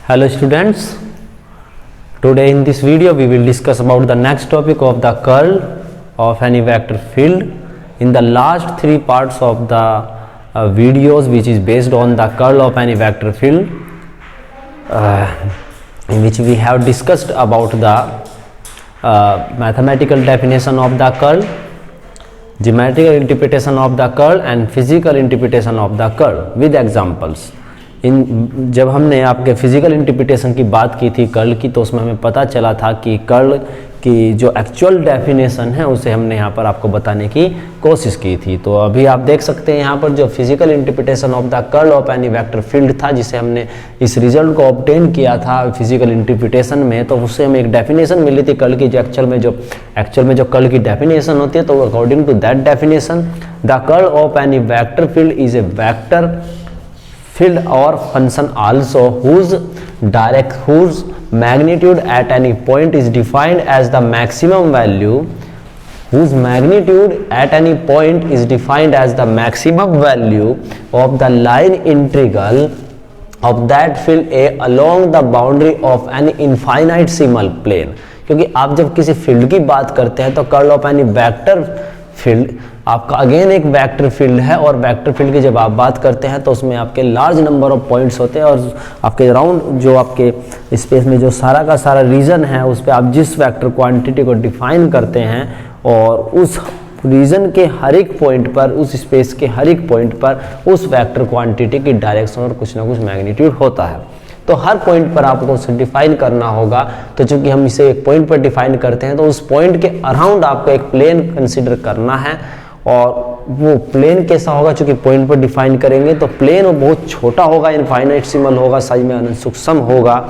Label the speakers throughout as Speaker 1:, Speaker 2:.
Speaker 1: Hello students, today in this video we will discuss about the next topic of the curl of any vector field. In the last three parts of the videos which is based on the curl of any vector field, in which we have discussed about the mathematical definition of the curl, geometrical interpretation of the curl and physical interpretation of the curl with examples. जब हमने आपके physical interpretation की बात की थी curl की, तो उसमें हमें पता चला था कि कर्ल की जो एक्चुअल डेफिनेशन है उसे हमने यहाँ पर आपको बताने की कोशिश की थी। तो अभी आप देख सकते हैं यहाँ पर जो physical interpretation of the curl of any vector field था, जिसे हमने इस रिजल्ट को ऑब्टेन किया था फिजिकल इंटरप्रिटेशन में, तो उससे हमें एक डेफिनेशन मिली थी कर्ल की, जो एक्चुअल में जो कर्ल की डेफिनेशन होती है। तो according to that definition the curl of any vector field is a vector field or function also whose magnitude at any point is defined as the maximum value of the line integral of that field A along the boundary of an infinitesimal plane। क्योंकि आप जब किसी field की बात करते हैं तो curl of any vector field आपका अगेन एक वेक्टर फील्ड है, और वेक्टर फील्ड की जब आप बात करते हैं तो उसमें आपके लार्ज नंबर ऑफ पॉइंट्स होते हैं, और आपके राउंड जो आपके स्पेस में जो सारा का सारा रीजन है उस पर आप जिस वेक्टर क्वांटिटी को डिफाइन करते हैं, और उस रीजन के हर एक पॉइंट पर, उस स्पेस के हर एक पॉइंट पर उस वेक्टर क्वांटिटी की डायरेक्शन और कुछ ना कुछ मैग्नीट्यूड होता है। तो हर पॉइंट पर आपको उसे डिफाइन करना होगा। तो चूंकि हम इसे एक पॉइंट पर डिफाइन करते हैं तो उस पॉइंट के अराउंड आपको एक प्लेन कंसीडर करना है, और वो प्लेन कैसा होगा, चूंकि पॉइंट पर डिफाइन करेंगे तो प्लेन वो बहुत छोटा होगा, इनफाइनाइटेसिमल होगा, साइज में अनसूक्ष्म होगा,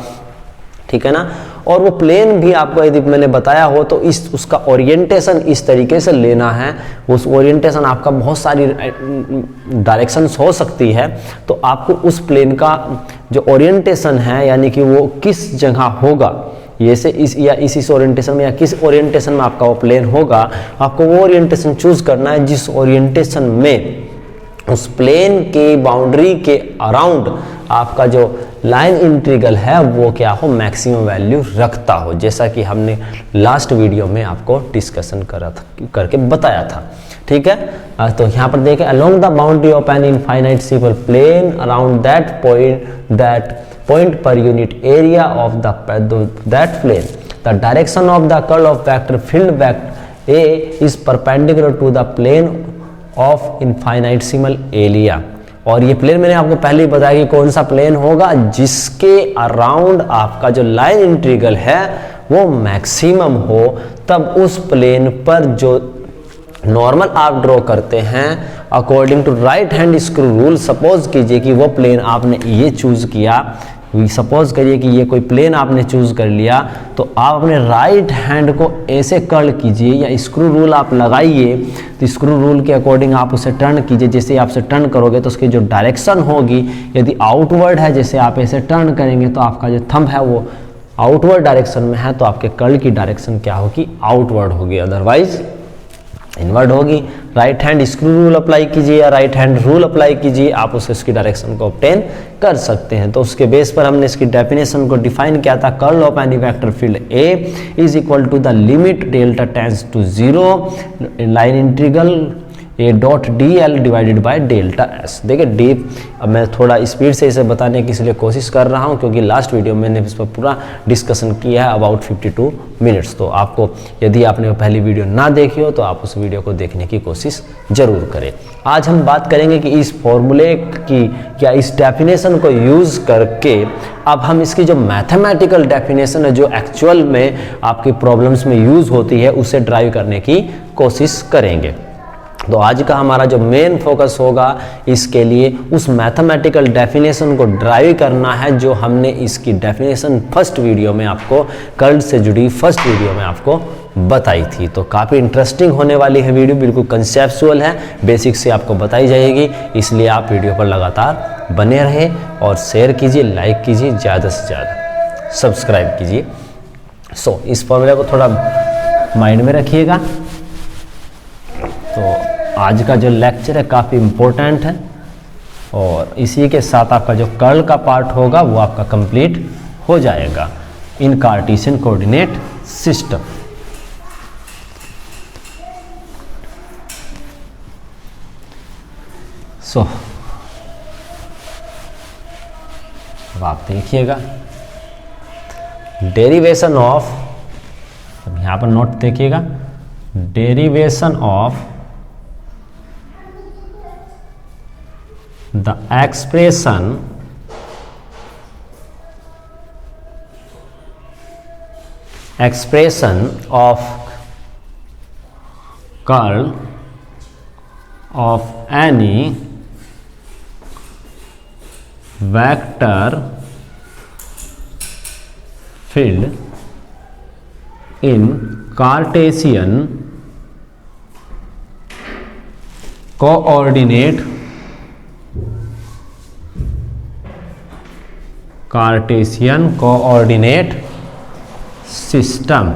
Speaker 1: ठीक है ना। और वो प्लेन भी आपको यदि मैंने बताया हो तो उसका ओरिएंटेशन इस तरीके से लेना है। उस ओरिएंटेशन आपका बहुत सारी डायरेक्शंस हो सकती है, तो आपको उस प्लेन का जो ओरिएंटेशन है, यानी कि वो किस जगह होगा, ये से इस ओरिएंटेशन में या किस ओरिएंटेशन में आपका वो प्लेन होगा, आपको वो ओरिएंटेशन चूज करना है जिस ओरिएंटेशन में उस प्लेन के बाउंड्री के अराउंड आपका जो लाइन इंटीग्रल है वो क्या हो, मैक्सिमम वैल्यू रखता हो, जैसा कि हमने लास्ट वीडियो में आपको डिस्कशन करके बताया था, ठीक है। तो यहाँ पर देखें, along the boundary of an infinitesimal plane around that point per unit area of that plane the direction of the curl of vector field vector A is perpendicular to the plane of infinitesimal area। और ये plane मैंने आपको पहले ही बताया कि कौन सा plane होगा, जिसके अराउंड आपका जो लाइन इंटीग्रल है वो मैक्सिमम हो। तब उस प्लेन पर जो नॉर्मल आप ड्रॉ करते हैं according to right hand screw rule, suppose कीजिए कि वो प्लेन आपने ये चूज किया, सपोज करिए कि ये कोई प्लेन आपने चूज कर लिया, तो आप अपने राइट हैंड को ऐसे कर्ल कीजिए या स्क्रू रूल आप लगाइए, तो स्क्रू रूल के अकॉर्डिंग आप उसे टर्न कीजिए। जैसे आप उसे टर्न करोगे तो उसकी जो डायरेक्शन होगी, यदि आउटवर्ड है, जैसे आप ऐसे टर्न करेंगे तो आपका जो थंब है वो आउटवर्ड डायरेक्शन में है, तो आपके कर्ल की डायरेक्शन क्या होगी, आउटवर्ड होगी, अदरवाइज इनवर्ड होगी। Right hand screw rule apply कीजिए या राइट हैंड रूल अप्लाई कीजिए, आप उसकी डायरेक्शन को ऑब्टेन कर सकते हैं। तो उसके बेस पर हमने इसकी डेफिनेशन को डिफाइन किया था, curl of any vector field A is equal to the limit delta tends to 0 line integral A dot D L divided by delta S. देखिए डी, अब मैं थोड़ा स्पीड से इसे बताने की इसलिए कोशिश कर रहा हूं क्योंकि लास्ट वीडियो में मैंने इस पर पूरा डिस्कशन किया है अबाउट 52 मिनट्स। तो आपको, यदि आपने पहली वीडियो ना देखी हो तो आप उस वीडियो को देखने की कोशिश जरूर करें। आज हम बात करेंगे कि इस फॉर्मूले की या इस डेफिनेशन को यूज करके अब हम इसकी जो मैथमेटिकल डेफिनेशन है, जो एक्चुअल में आपकी प्रॉब्लम्स में यूज होती है, उसे ड्राइव करने की कोशिश करेंगे। तो आज का हमारा जो मेन फोकस होगा इसके लिए उस मैथमेटिकल डेफिनेशन को ड्राइव करना है जो हमने इसकी डेफिनेशन फर्स्ट वीडियो में आपको, कर्ल से जुड़ी फर्स्ट वीडियो में आपको बताई थी। तो काफ़ी इंटरेस्टिंग होने वाली है वीडियो, बिल्कुल कंसेप्चुअल है, बेसिक से आपको बताई जाएगी, इसलिए आप वीडियो पर लगातार बने रहे और शेयर कीजिए, लाइक कीजिए, ज़्यादा से ज़्यादा सब्सक्राइब कीजिए। सो इस फॉर्मूले को थोड़ा माइंड में रखिएगा। तो आज का जो लेक्चर है काफ़ी इम्पोर्टेंट है, और इसी के साथ आपका जो कर्ल का पार्ट होगा वो आपका कंप्लीट हो जाएगा इन कार्टेशियन कोऑर्डिनेट सिस्टम। सो अब आप देखिएगा डेरिवेशन ऑफ, अब यहां पर नोट देखिएगा, derivation of the expression of curl of any vector field in Cartesian coordinate system.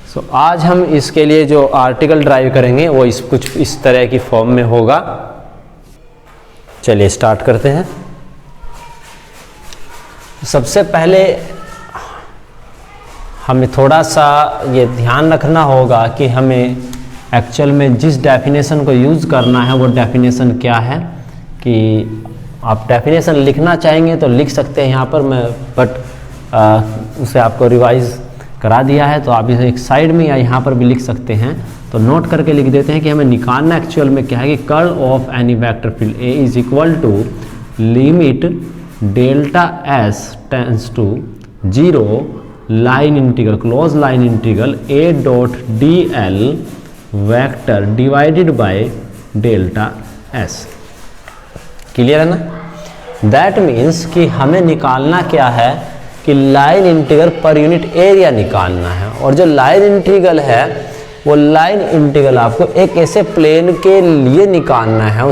Speaker 1: So आज हम इसके लिए जो आर्टिकल ड्राइव करेंगे वो कुछ इस तरह की फॉर्म में होगा। चलिए स्टार्ट करते हैं। सबसे पहले हमें थोड़ा सा ये ध्यान रखना होगा कि हमें एक्चुअल में जिस डेफिनेशन को यूज़ करना है वो डेफिनेशन क्या है। कि आप डेफिनेशन लिखना चाहेंगे तो लिख सकते हैं यहाँ पर, मैं बट उसे आपको रिवाइज करा दिया है तो आप इसे एक साइड में या यहाँ पर भी लिख सकते हैं। तो नोट करके लिख देते हैं कि हमें निकालना एक्चुअल में क्या है कि curl of any vector field A is equal to limit delta S tends to 0 line integral close line integral A dot D L vector divided by delta S. Clear है ना। दैट मीन्स कि हमें निकालना क्या है कि line integral per unit area निकालना है। और जो लाइन इंटीग्रल है वो लाइन इंटीग्रल आपको एक ऐसे प्लेन के लिए निकालना है,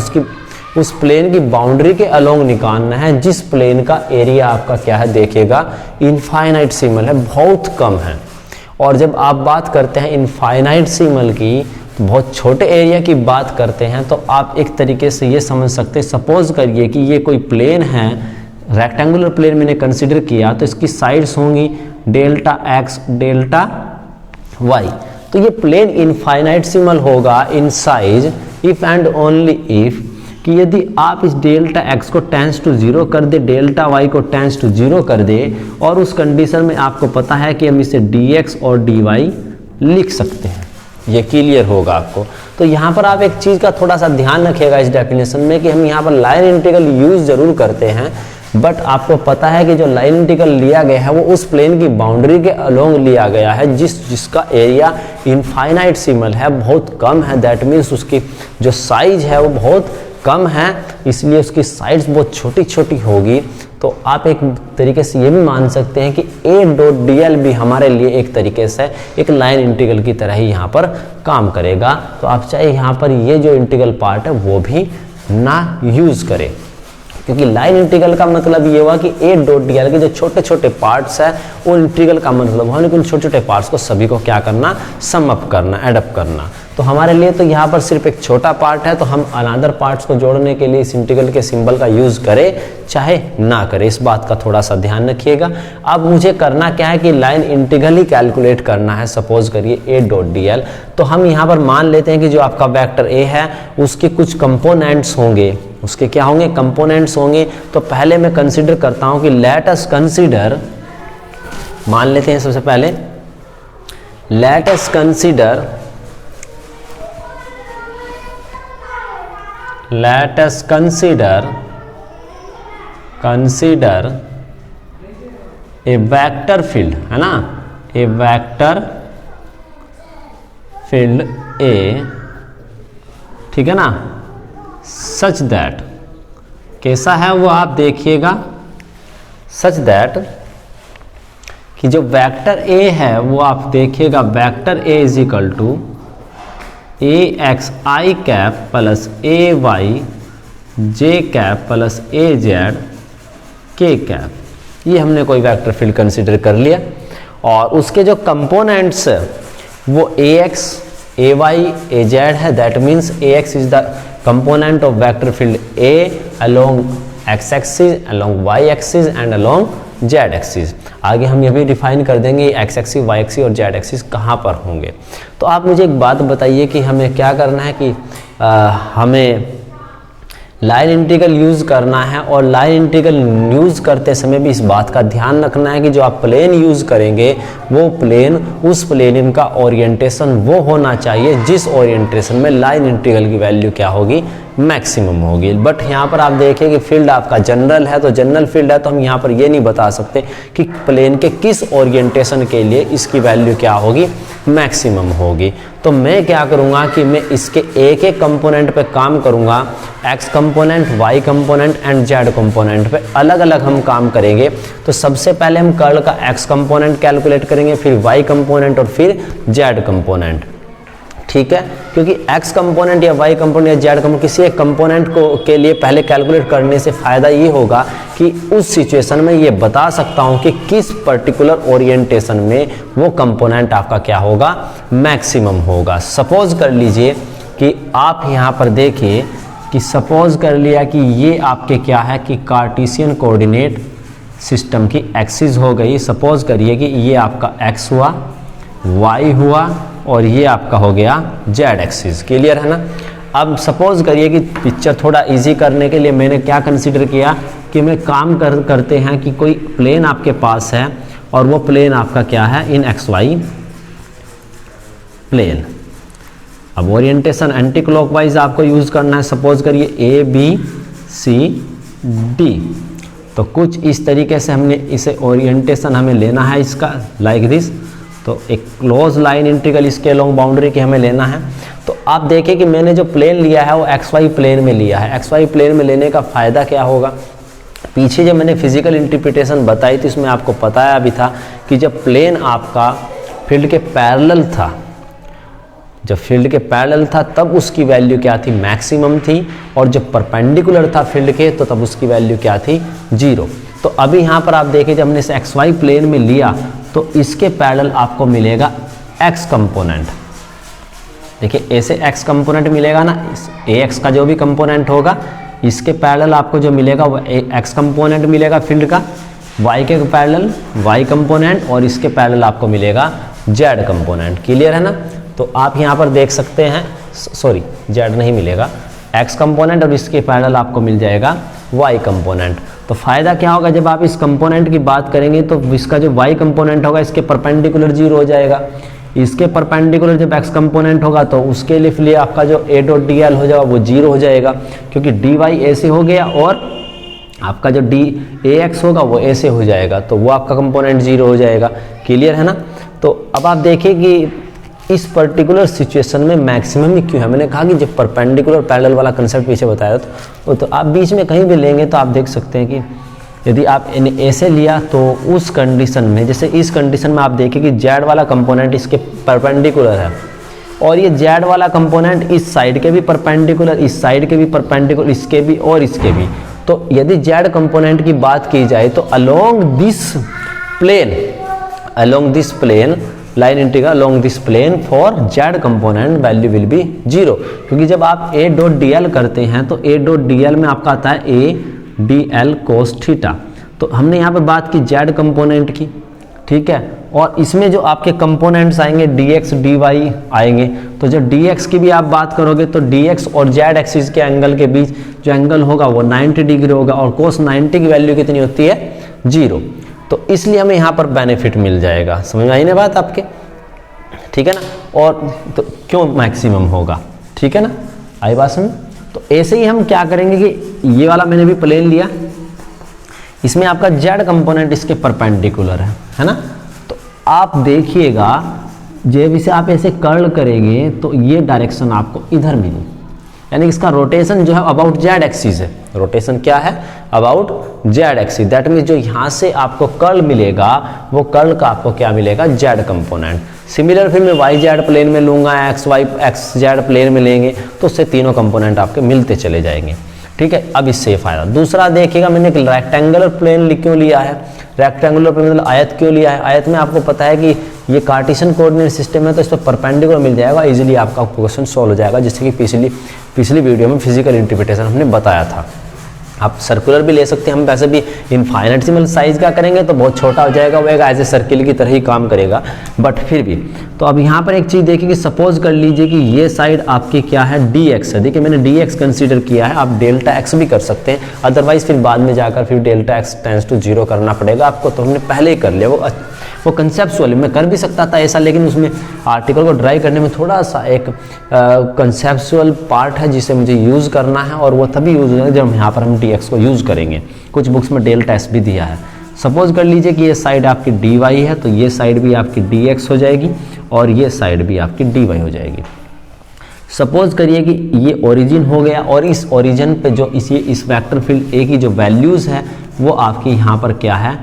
Speaker 1: उस प्लेन की बाउंड्री के अलोंग निकालना है जिस प्लेन का एरिया आपका क्या है देखिएगा इनफाइनाइट सिमल है, बहुत कम है। और जब आप बात करते हैं इनफाइनाइट सिमल की, तो बहुत छोटे एरिया की बात करते हैं, तो आप एक तरीके से ये समझ सकते हैं, सपोज करिए कि ये कोई प्लेन है, रेक्टेंगुलर प्लेन मैंने कंसीडर किया, तो इसकी साइड्स होंगी डेल्टा एक्स डेल्टा वाई। तो ये प्लेन इनफाइनाइट सिमल होगा in size if and only if कि यदि आप इस डेल्टा एक्स को टेंस टू 0 कर दे, डेल्टा वाई को टेंस टू 0 कर दे, और उस कंडीशन में आपको पता है कि हम इसे dx और dy लिख सकते हैं। ये क्लियर होगा आपको। तो यहाँ पर आप एक चीज़ का थोड़ा सा ध्यान रखिएगा इस डेफिनेशन में कि हम यहाँ पर लाइन इंटीग्रल यूज जरूर करते हैं, बट आपको पता है कि जो लाइन इंटीग्रल लिया गया है वो उस प्लेन की बाउंड्री के अलोंग लिया गया है जिसका एरिया इनफाइनाइट सिमल है, बहुत कम है। दैट मीन्स उसकी जो साइज है वो बहुत कम है, इसलिए उसकी साइड्स बहुत छोटी छोटी होगी। तो आप एक तरीके से ये भी मान सकते हैं कि ए डॉट डी एल भी हमारे लिए एक तरीके से एक लाइन इंटीग्रल की तरह ही यहाँ पर काम करेगा। तो आप चाहे यहाँ पर ये जो इंटीग्रल पार्ट है वो भी ना यूज़ करें, क्योंकि लाइन इंटीग्रल का मतलब ये हुआ कि ए डॉट डी एल के जो छोटे छोटे पार्ट्स है वो इंटीग्रल का मतलब हुआ, लेकिन छोटे छोटे पार्ट्स को सभी को क्या करना, सम अप करना, एडअप करना। तो हमारे लिए तो यहाँ पर सिर्फ एक छोटा पार्ट है, तो हम अनदर पार्ट्स को जोड़ने के लिए इस इंटीग्रल के सिंबल का यूज करें चाहे ना करें, इस बात का थोड़ा सा ध्यान रखिएगा। अब मुझे करना क्या है कि लाइन इंटीग्रल ही कैलकुलेट करना है। सपोज करिए ए डॉट डी एल, तो हम यहाँ पर मान लेते हैं कि जो आपका वेक्टर ए है उसके कुछ कंपोनेंट्स होंगे, उसके क्या होंगे, कंपोनेंट्स होंगे। तो पहले मैं कंसीडर करता हूँ कि लेट अस कंसीडर, मान लेते हैं सबसे पहले let us consider a vector field, है ना, ए वेक्टर फील्ड ए, ठीक है ना, सच दैट, कैसा है वो आप देखिएगा, सच दैट कि जो वेक्टर ए है वो आप देखिएगा vector A is equal to A X I cap plus A Y J cap plus A Z K cap. ये हमने कोई वेक्टर फील्ड कंसीडर कर लिया, और उसके जो कंपोनेंट्स वो A x A Y A Z है। That means A X is the component of vector field A along X axis, along Y axis and along Z axis. आगे हम ये भी डिफाइन कर देंगे एक्स एक्सिस, वाई एक्सिस और Z axis कहाँ पर होंगे। तो आप मुझे एक बात बताइए कि हमें क्या करना है कि हमें लाइन इंटीग्रल यूज़ करना है, और लाइन इंटीग्रल यूज़ करते समय भी इस बात का ध्यान रखना है कि जो आप प्लेन यूज़ करेंगे वो प्लेन, उस प्लेन का ओरिएंटेशन वो होना चाहिए जिस ओरिएंटेशन में लाइन इंटीग्रल की वैल्यू क्या होगी, मैक्सिमम होगी। बट यहाँ पर आप देखिए कि फील्ड आपका जनरल है, तो जनरल फील्ड है तो हम यहाँ पर ये नहीं बता सकते कि प्लेन के किस ओरिएंटेशन के लिए इसकी वैल्यू क्या होगी, मैक्सिमम होगी। तो मैं क्या करूँगा कि मैं इसके एक एक कंपोनेंट पे काम करूँगा, X component, Y component and Z component पे अलग अलग हम काम करेंगे। तो सबसे पहले हम कर्ल का एक्स कंपोनेंट कैलकुलेट करेंगे, फिर वाई कंपोनेंट और फिर जेड कंपोनेंट, ठीक है। क्योंकि एक्स कंपोनेंट या वाई कंपोनेंट या जेड कंपोनेंट किसी एक कंपोनेंट को के लिए पहले कैलकुलेट करने से फ़ायदा ये होगा कि उस सिचुएशन में ये बता सकता हूँ कि किस पर्टिकुलर ओरिएंटेशन में वो कंपोनेंट आपका क्या होगा, मैक्सिमम होगा। सपोज कर लीजिए कि आप यहाँ पर देखिए कि सपोज कर लिया कि ये आपके क्या है कि कार्टेशियन कोऑर्डिनेट सिस्टम की एक्सिस हो गई। सपोज करिए कि ये आपका एक्स हुआ, वाई हुआ और ये आपका हो गया जेड एक्सिस। क्लियर है ना। अब सपोज करिए कि पिक्चर थोड़ा इजी करने के लिए मैंने क्या कंसीडर किया कि मैं काम करते हैं कि कोई प्लेन आपके पास है और वो प्लेन आपका क्या है, इन एक्स वाई प्लेन। अब ओरिएंटेशन एंटी क्लॉकवाइज आपको यूज़ करना है। सपोज करिए ए बी सी डी, तो कुछ इस तरीके से हमने इसे ओरिएंटेशन हमें लेना है इसका, लाइक दिस। तो एक क्लोज लाइन इंटीग्रल इसके अलोंग बाउंड्री की हमें लेना है। तो आप देखें कि मैंने जो प्लेन लिया है वो एक्स वाई प्लेन में लिया है। एक्स वाई प्लेन में लेने का फ़ायदा क्या होगा, पीछे जब मैंने फिजिकल इंटरप्रिटेशन बताई थी उसमें आपको बताया भी था कि जब प्लेन आपका फील्ड के पैरेलल था, जब फील्ड के पैरेलल था तब उसकी वैल्यू क्या थी, मैक्सिमम थी, और जब परपेंडिकुलर था फील्ड के तो तब उसकी वैल्यू क्या थी, 0। तो अभी यहाँ पर आप देखिए जब हमने इसे एक्स वाई प्लेन में लिया तो इसके पैरेलल आपको मिलेगा एक्स कंपोनेंट। देखिए ऐसे एक्स कंपोनेंट मिलेगा ना, ए एक्स का जो भी कंपोनेंट होगा इसके पैरेलल आपको जो मिलेगा वो एक्स कंपोनेंट मिलेगा फील्ड का, वाई के पैरेलल वाई कंपोनेंट और इसके पैरेलल आपको मिलेगा जेड कंपोनेंट। क्लियर है ना। तो आप यहाँ पर देख सकते हैं, सॉरी जेड नहीं मिलेगा, एक्स कंपोनेंट और इसके पैरेलल आपको मिल जाएगा वाई कंपोनेंट। तो फ़ायदा क्या होगा, जब आप इस कंपोनेंट की बात करेंगे तो इसका जो वाई कंपोनेंट होगा इसके परपेंडिकुलर 0 हो जाएगा, इसके परपेंडिकुलर जब एक्स कंपोनेंट होगा तो उसके लिए आपका जो ए डॉट डी एल हो जाएगा वो 0 हो जाएगा, क्योंकि डी वाई ऐसे हो गया और आपका जो डी ए एक्स होगा वो ऐसे हो जाएगा, तो वो आपका कंपोनेंट 0 हो जाएगा। क्लियर है ना। तो अब आप देखिए कि इस पर्टिकुलर सिचुएशन में मैक्सिमम ही क्यों है। मैंने कहा कि जब परपेंडिकुलर पैरेलल वाला कंसेप्ट पीछे बताया तो आप बीच में कहीं भी लेंगे तो आप देख सकते हैं कि यदि आप ऐसे लिया तो उस कंडीशन में, जैसे इस कंडीशन में आप देखिए कि जेड वाला कंपोनेंट इसके परपेंडिकुलर है और ये जेड वाला कंपोनेंट इस साइड के भी परपेंडिकुलर, इस साइड के भी परपेंडिकुलर, इसके भी और इसके भी। तो यदि जेड कंपोनेंट की बात की जाए तो along this plane line integral along this plane for Z component value will be 0, क्योंकि जब आप ए डॉट डी एल करते हैं तो ए डॉट डी एल में आपका आता है A D L cos theta. तो हमने यहाँ पे बात की जेड कंपोनेंट की, ठीक है, और इसमें जो आपके कंपोनेंट्स आएंगे डी एक्स डी वाई आएंगे। तो जब डी एक्स की भी आप बात करोगे तो डी एक्स और जेड एक्सिस के एंगल के बीच जो एंगल होगा वो 90 डिग्री होगा और कोस 90 की वैल्यू कितनी होती है, 0। तो इसलिए हमें यहाँ पर बेनिफिट मिल जाएगा। समझ में आई ना बात आपके, ठीक है ना। और तो क्यों मैक्सिमम होगा, ठीक है ना, आई बात समझ। तो ऐसे ही हम क्या करेंगे कि ये वाला मैंने भी प्लेन लिया, इसमें आपका जेड कंपोनेंट इसके परपेंडिकुलर है ना। तो आप देखिएगा जब इसे आप ऐसे कर्ल करेंगे तो ये डायरेक्शन आपको इधर मिली, यानी इसका रोटेशन जो है अबाउट जेड एक्सिस है। रोटेशन क्या है, about Z axis. That means जो यहाँ से आपको कर्ल मिलेगा वो कर्ल का आपको क्या मिलेगा, जेड कंपोनेंट। सिमिलर फिर मैं वाई जेड प्लेन में लूँगा, X Y X Z plane में लेंगे तो उससे तीनों कंपोनेंट आपके मिलते चले जाएंगे, ठीक है। अब इससे फ़ायदा दूसरा देखिएगा, मैंने रेक्टेंगुलर प्लेन क्यों लिया है, रेक्टेंगुलर प्लेन मतलब आयत क्यों लिया है। आयत में आपको पता है कि ये कार्टेशियन कोऑर्डिनेट सिस्टम है तो इस पर परपेंडिकुलर मिल जाएगा, इजीली आपका क्वेश्चन सॉल्व हो जाएगा, जैसे कि पिछली वीडियो में फिजिकल इंटरप्रिटेशन हमने बताया था। आप सर्कुलर भी ले सकते हैं, हम वैसे भी इनफाइनेटसिमल साइज का करेंगे तो बहुत छोटा हो जाएगा, वो एक ऐसे सर्किल की तरह ही काम करेगा, बट फिर भी। तो अब यहाँ पर एक चीज़ देखिए कि सपोज कर लीजिए कि ये साइड आपकी क्या है, dx है। देखिए मैंने dx कंसीडर किया है, आप डेल्टा x भी कर सकते हैं, अदरवाइज फिर बाद में जाकर फिर डेल्टा x टेंड्स टू 0 करना पड़ेगा आपको, तो हमने पहले ही कर लिया। वो कंसेप्चुअली मैं कर भी सकता था ऐसा, लेकिन उसमें आर्टिकल को ड्राइव करने में थोड़ा सा एक कंसेप्चुअल पार्ट है जिसे मुझे यूज़ करना है, और वो तभी यूज़ होगा जब यहाँ पर हम dx को यूज़ करेंगे। कुछ बुक्स में डेल्टा s भी दिया है। सपोज कर लीजिए कि ये साइड आपकी dy है, तो ये साइड भी आपकी dx हो जाएगी और ये साइड भी आपकी dy हो जाएगी। सपोज करिए कि ये ओरिजिन हो गया, और इस ओरिजिन पे जो इस वेक्टर फील्ड A की जो वैल्यूज़ है वो आपकी यहाँ पर क्या है,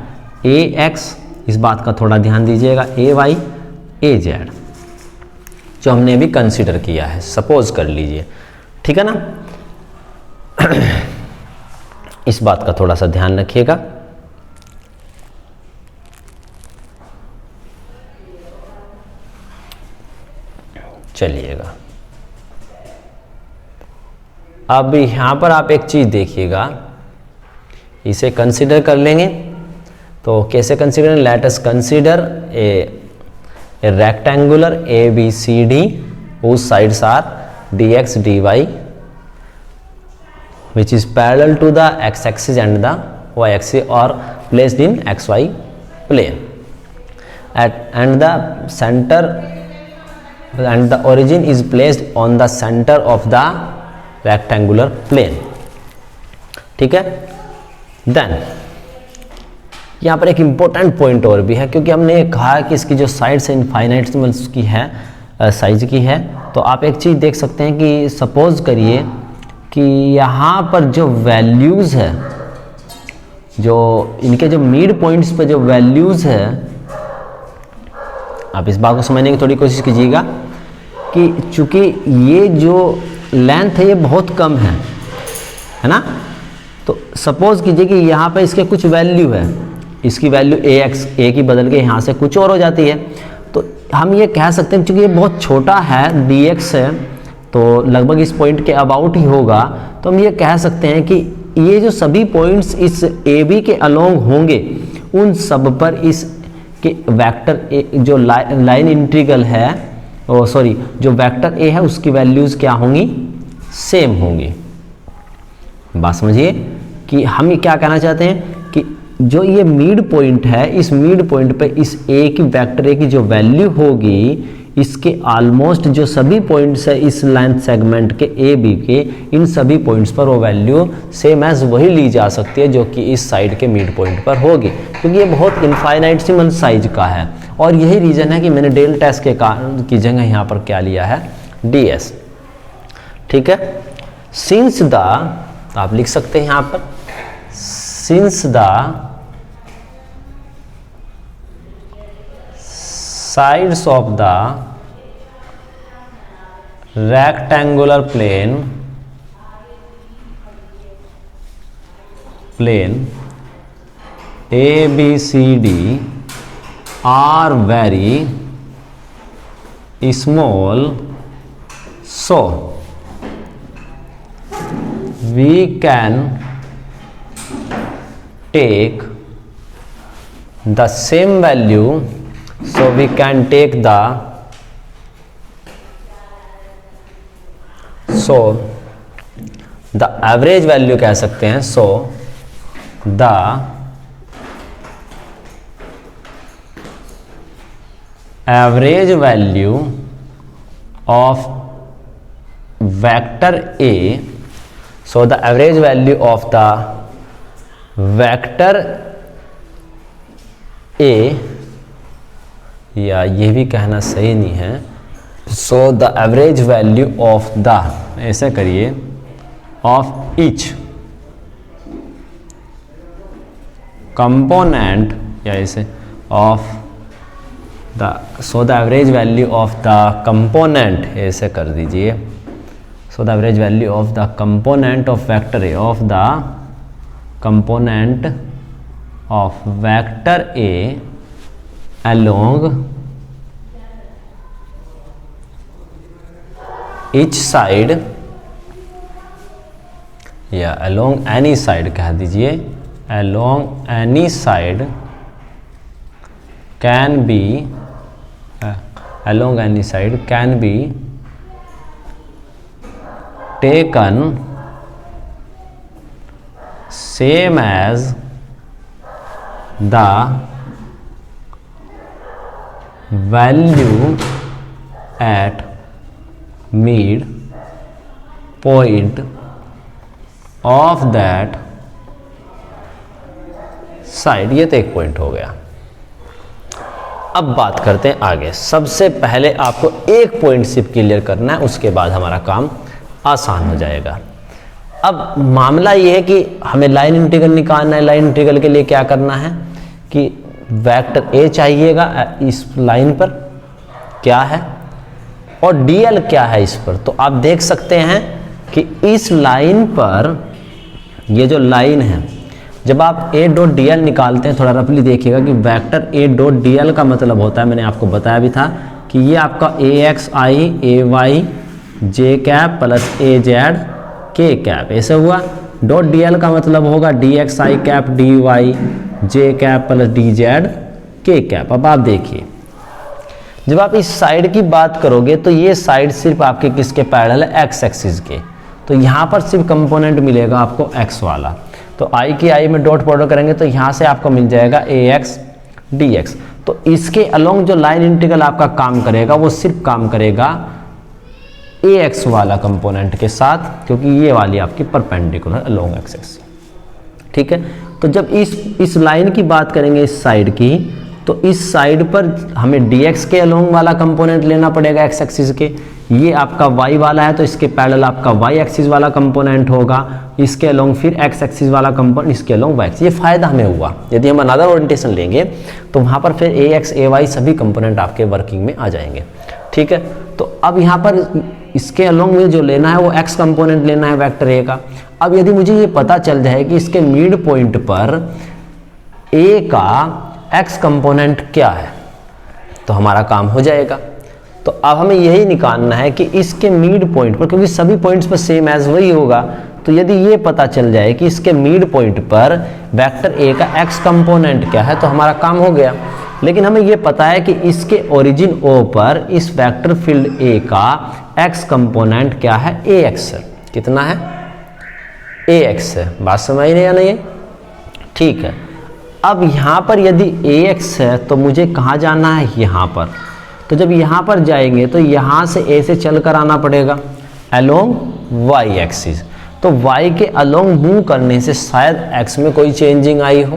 Speaker 1: ax, इस बात का थोड़ा ध्यान दीजिएगा, ay, az, जो हमने अभी कंसीडर किया है, सपोज कर लीजिए, ठीक है ना। इस बात का थोड़ा सा ध्यान रखिएगा। चलिएगा, अब यहाँ पर आप एक चीज़ देखिएगा, इसे कंसीडर कर लेंगे। तो कैसे consider, let us consider a rectangular ABCD whose sides are dx dy which is parallel to the x-axis and the y-axis or placed in xy plane and the center and the origin is placed on the center of the rectangular plane, ठीक है। Then यहाँ पर एक important point और भी है, क्योंकि हमने कहा कि इसकी जो साइड्स इनफाइनाइटसिमल्स की है, साइज की है, तो आप एक चीज़ देख सकते हैं कि सपोज करिए कि यहाँ पर जो वैल्यूज़ है, जो इनके जो मिड पॉइंट्स पे जो वैल्यूज़ है, आप इस बात को समझने की थोड़ी कोशिश कीजिएगा कि चूंकि ये जो लेंथ है ये बहुत कम है ना। तो सपोज कीजिए कि यहाँ पे इसके कुछ वैल्यू है, इसकी वैल्यू a की बदल के यहाँ से कुछ और हो जाती है, तो हम ये कह सकते हैं क्योंकि ये बहुत छोटा है, dx है, तो लगभग इस पॉइंट के अबाउट ही होगा, तो हम ये कह सकते हैं कि ये जो सभी पॉइंट्स इस AB के अलोंग होंगे, उन सब पर इस के वेक्टर जो लाइन इंटीग्रल है, सॉरी जो वेक्टर A है उसकी वैल्यूज़ क्या होंगी, सेम होंगी। बात समझिए कि हम ये क्या कहना चाहते हैं कि जो ये मिड पॉइंट है, इस मिड पॉइंट पे इस A की वेक्टर A की जो वैल्यू होगी, इसके ऑलमोस्ट जो सभी पॉइंट्स है इस लेंथ सेगमेंट के AB के, इन सभी पॉइंट्स पर वो वैल्यू सेम एज वही ली जा सकती है जो कि इस साइड के मिड पॉइंट पर होगी, क्योंकि ये बहुत इनफाइनाइटसिमल साइज का है। और यही रीज़न है कि मैंने डेल्टा s के की जगह यहाँ पर क्या लिया है, ds, ठीक है। सिंस द, तो आप लिख सकते हैं यहाँ पर, since the sides of the rectangular plane ABCD are very small, so we can take the same value, so we can take the, so the average value कह सकते हैं, so the average value of vector A, so the average value of the vector A, या ये भी कहना सही नहीं है, so the average value of the, ऐसे करिए, ऑफ ईच कंपोनेंट, या ऐसे of the, so the average value of the component, ऐसे कर दीजिए, so the average value of the component of vector A, of the component of vector A along each side या along any side कह दीजिए, along any side can be, along any side can be taken same as the value at mid point of that side. ये तो एक point हो गया। अब बात करते हैं आगे। सबसे पहले आपको एक पॉइंट सिर्फ क्लियर करना है, उसके बाद हमारा काम आसान हो जाएगा। अब मामला ये है कि हमें लाइन इंटीग्रल निकालना है। लाइन इंटीग्रल के लिए क्या करना है कि वेक्टर ए चाहिएगा इस लाइन पर क्या है और डीएल क्या है इस पर। तो आप देख सकते हैं कि इस लाइन पर ये जो लाइन है, जब आप ए डॉट डी एल निकालते हैं, थोड़ा रफली देखिएगा कि vector A dot D L का मतलब होता है, मैंने आपको बताया भी था कि ये आपका ए X I A Y J cap plus A Z K cap, ऐसे हुआ। डॉट डी एल का मतलब होगा D x I cap D Y J cap plus D Z K cap. अब आप देखिए, जब आप इस साइड की बात करोगे तो ये साइड सिर्फ आपके किसके पैरेलल है, एक्स एक्सिस के। तो यहाँ पर सिर्फ कंपोनेंट मिलेगा आपको एक्स वाला। तो आई की आई में डॉट प्रोडक्ट करेंगे तो यहाँ से आपको मिल जाएगा ए एक्स डी एक्स। तो इसके अलोंग जो लाइन इंटीग्रल आपका काम करेगा वो सिर्फ काम करेगा ए एक्स वाला कंपोनेंट के साथ, क्योंकि ये वाली आपकी परपेंडिकुलर अलोंग एक्स एक्सिस। ठीक है, तो जब इस लाइन की बात करेंगे इस साइड की, तो इस साइड पर हमें dx के अलोंग वाला कंपोनेंट लेना पड़ेगा x एक्सिस के। ये आपका y वाला है तो इसके पैरेलल आपका y एक्सिस वाला कंपोनेंट होगा, इसके अलोंग फिर x एक्सिस वाला कंपोनेंट, इसके अलोंग y एक्सिस। ये फायदा हमें हुआ। यदि हम अनदर ओरिएंटेशन लेंगे तो वहाँ पर फिर ax ay सभी कंपोनेंट आपके वर्किंग में आ जाएंगे। ठीक है, तो अब यहाँ पर इसके अलोंग में जो लेना है वो x कंपोनेंट लेना है वेक्टर a का। अब यदि मुझे ये पता चल जाए कि इसके मिड पॉइंट पर a का x कंपोनेंट क्या है तो हमारा काम हो जाएगा। तो अब हमें यही निकालना है कि इसके मिड पॉइंट पर, क्योंकि सभी पॉइंट्स पर सेम एज वही होगा, तो यदि ये पता चल जाए कि इसके मिड पॉइंट पर वेक्टर a का x कंपोनेंट क्या है तो हमारा काम हो गया। लेकिन हमें ये पता है कि इसके ओरिजिन O पर इस वेक्टर फील्ड A का x कंपोनेंट क्या है, ax है। कितना है, ax है। बात समझ नहीं आ रही है? ठीक है, अब यहाँ पर यदि ax है तो मुझे कहाँ जाना है, यहाँ पर। तो जब यहाँ पर जाएंगे तो यहाँ से a से चल कर आना पड़ेगा अलोंग y एक्सिस। तो y के अलोंग मूव करने से शायद x में कोई चेंजिंग आई हो।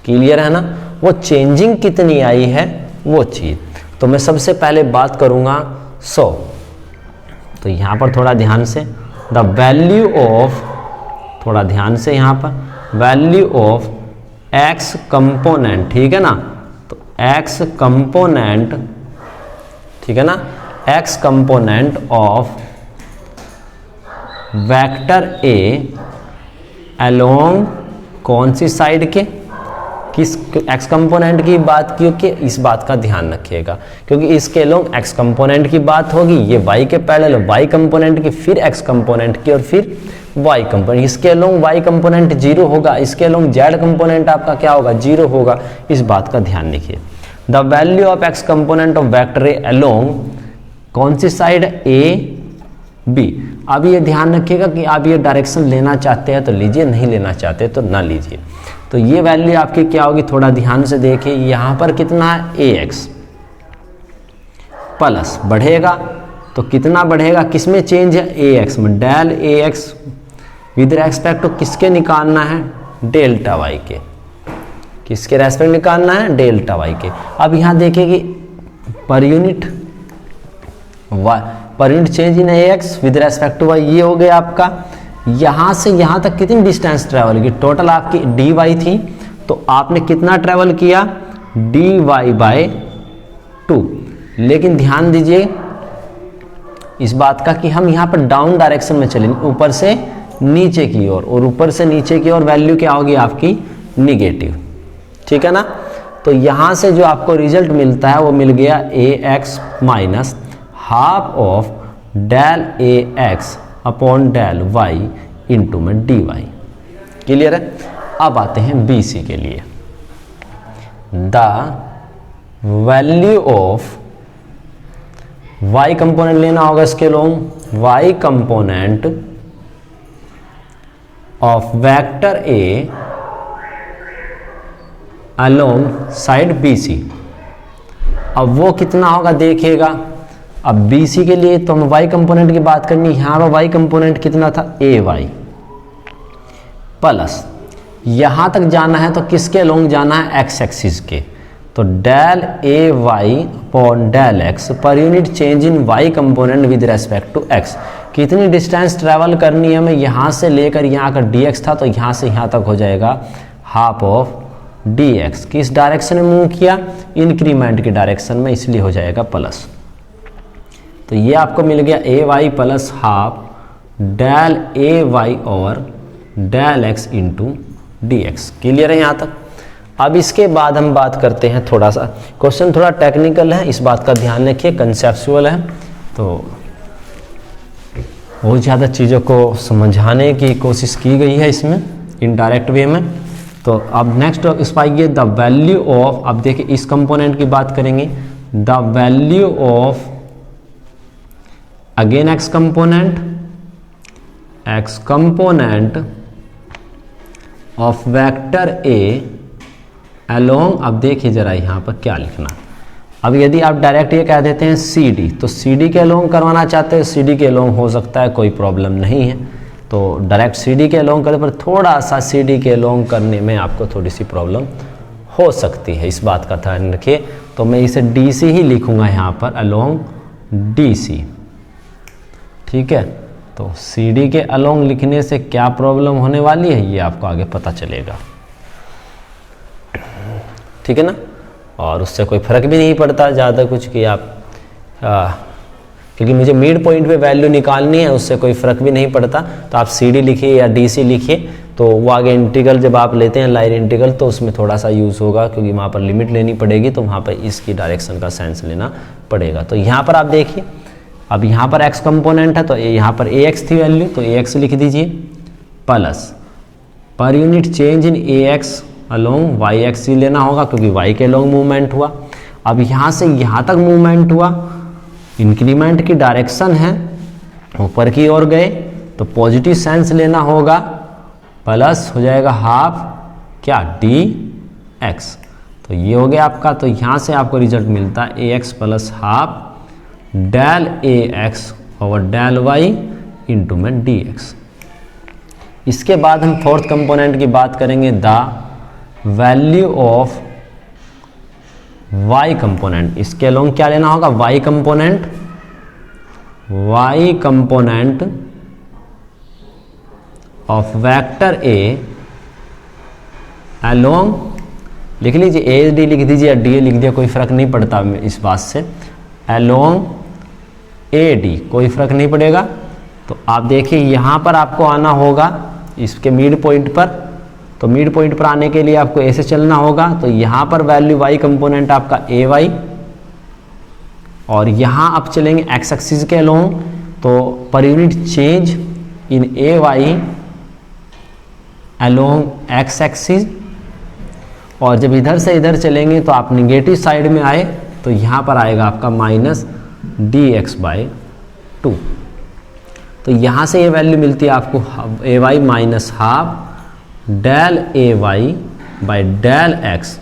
Speaker 1: क्लियर है ना? वो चेंजिंग कितनी आई है वो चीज़। तो मैं सबसे पहले बात करूँगा 100। तो यहाँ पर थोड़ा ध्यान से, द वैल्यू ऑफ, थोड़ा ध्यान से यहाँ पर, वैल्यू ऑफ x कंपोनेंट, ठीक है ना। तो x कंपोनेंट, ठीक है ना, x component of vector a along कौन सी साइड के, किस x कंपोनेंट की बात की, कि इस बात का ध्यान रखिएगा क्योंकि इसके अलोंग x कंपोनेंट की बात होगी, ये y के पैरेलल y कंपोनेंट की, फिर x कंपोनेंट की और फिर y कंपोनेंट। इसके अलोंग y कंपोनेंट 0 होगा, इसके अलोंग z कंपोनेंट आपका क्या होगा, 0 होगा। इस बात का ध्यान रखिए। The value of x component of vector a along कौन सी साइड, a b। अब ये ध्यान रखिएगा कि आप ये डायरेक्शन लेना चाहते हैं तो लीजिए, नहीं लेना चाहते तो ना लीजिए। तो ये वैल्यू आपकी क्या होगी, थोड़ा ध्यान से देखिए। यहाँ पर कितना है, ax प्लस बढ़ेगा तो कितना बढ़ेगा, किसमें चेंज है, ax में। Del ax with respect to किसके निकालना है, डेल्टा y के। किसके रेस्पेक्ट निकालना है, डेल्टा y के। अब यहाँ देखिए कि per unit change in ax with respect to y, ये हो गया आपका। यहाँ से यहाँ तक कितनी डिस्टेंस ट्रेवल की, टोटल आपकी dy थी तो आपने कितना ट्रेवल किया, dy/2। लेकिन ध्यान दीजिए इस बात का कि हम यहाँ पर डाउन डायरेक्शन में चलेंगे, ऊपर से नीचे की ओर, और ऊपर से नीचे की ओर वैल्यू क्या होगी आपकी, निगेटिव। ठीक है ना। तो यहाँ से जो आपको रिजल्ट मिलता है वो मिल गया ax minus half of del ax upon del y into में डी वाई। क्लियर है। अब आते हैं बी सी के लिए। The value of y component लेना होगा इसके लोग, y component of vector A along side B C. अब वो कितना होगा देखिएगा। अब बी सी के लिए तो हम y कंपोनेंट की बात करनी, यहां पर y कंपोनेंट कितना था ए वाई, प्लस यहां तक जाना है तो किसके अलोंग जाना है, x एक्सिस के। तो del A Y upon del X per unit change in Y component with respect to X. कितनी डिस्टेंस ट्रेवल करनी है हमें, यहाँ से लेकर यहाँ का डी एक्स था तो यहाँ से यहाँ तक हो जाएगा हाफ ऑफ डी एक्स। किस डायरेक्शन में मूव किया, इंक्रीमेंट की डायरेक्शन में, इसलिए हो जाएगा प्लस। तो ये आपको मिल गया A Y plus half del A Y और del x into D X. Clear है यहाँ तक। अब इसके बाद हम बात करते हैं, थोड़ा सा क्वेश्चन थोड़ा टेक्निकल है, इस बात का ध्यान रखिए, कंसेप्चुअल है तो बहुत ज़्यादा चीज़ों को समझाने की कोशिश की गई है इसमें इनडायरेक्ट वे में। तो अब नेक्स्ट इस पाइए द वैल्यू ऑफ, अब देखिए इस कंपोनेंट की बात करेंगे, the value of again x component of vector A along. अब देखिए जरा यहाँ पर क्या लिखना। अब यदि आप डायरेक्ट ये कह देते हैं सी डी, तो सी डी के अलोंग करवाना चाहते हैं, सी डी के अलोंग हो सकता है, कोई प्रॉब्लम नहीं है। तो डायरेक्ट सी डी के अलोंग करने पर थोड़ा सा सी डी के अलोंग करने में आपको थोड़ी सी प्रॉब्लम हो सकती है, इस बात का ध्यान रखिए। तो मैं इसे डी सी ही लिखूंगा यहाँ पर, अलोंग डी सी। ठीक है, तो सी डी के अलोंग लिखने से क्या प्रॉब्लम होने वाली है ये आपको आगे पता चलेगा। ठीक है ना। और उससे कोई फ़र्क भी नहीं पड़ता ज़्यादा कुछ कि आप क्योंकि मुझे मिड पॉइंट पे वैल्यू निकालनी है, उससे कोई फ़र्क भी नहीं पड़ता। तो आप सी डी लिखिए या डी सी लिखिए, तो वो आगे इंटीग्रल जब आप लेते हैं लाइन इंटीग्रल तो उसमें थोड़ा सा यूज़ होगा, क्योंकि वहाँ पर लिमिट लेनी पड़ेगी, तो वहाँ पर इसकी डायरेक्शन का सेंस लेना पड़ेगा। तो यहाँ पर आप देखिए, अब यहाँ पर एक्स कंपोनेंट है तो यहाँ पर ए एक्स थी वैल्यू, तो ए एक्स लिख दीजिए, प्लस पर unit change in A x along y x ही लेना होगा, क्योंकि वाई के अलोंग मूवमेंट हुआ। अब यहाँ से यहाँ तक मूवमेंट हुआ, इंक्रीमेंट की डायरेक्शन है, ऊपर की ओर गए तो पॉजिटिव सेंस लेना होगा, प्लस हो जाएगा हाफ क्या डी एक्स। तो ये हो गया आपका। तो यहाँ से आपको रिजल्ट मिलता है A x plus half del A x over del y into में डी एक्स। इसके बाद हम फोर्थ कंपोनेंट की बात करेंगे, the value of y component. इसके अलोंग क्या लेना होगा, y component of vector A along, लिख लीजिए ए डी लिख दीजिए या डी लिख दिया, कोई फर्क नहीं पड़ता इस बात से, अलोंग ए डी कोई फर्क नहीं पड़ेगा। तो आप देखिए यहाँ पर आपको आना होगा इसके मिड पॉइंट पर, तो मिड पॉइंट पर आने के लिए आपको ऐसे चलना होगा। तो यहाँ पर वैल्यू y कंपोनेंट आपका ए वाई, और यहाँ आप चलेंगे x एक्सिस के अलोंग, तो per unit change in A Y along x axis. और जब इधर से इधर चलेंगे तो आप निगेटिव साइड में आए तो यहाँ पर आएगा आपका minus d x by two. तो यहाँ से ये वैल्यू मिलती है आपको A y minus half del A y by del x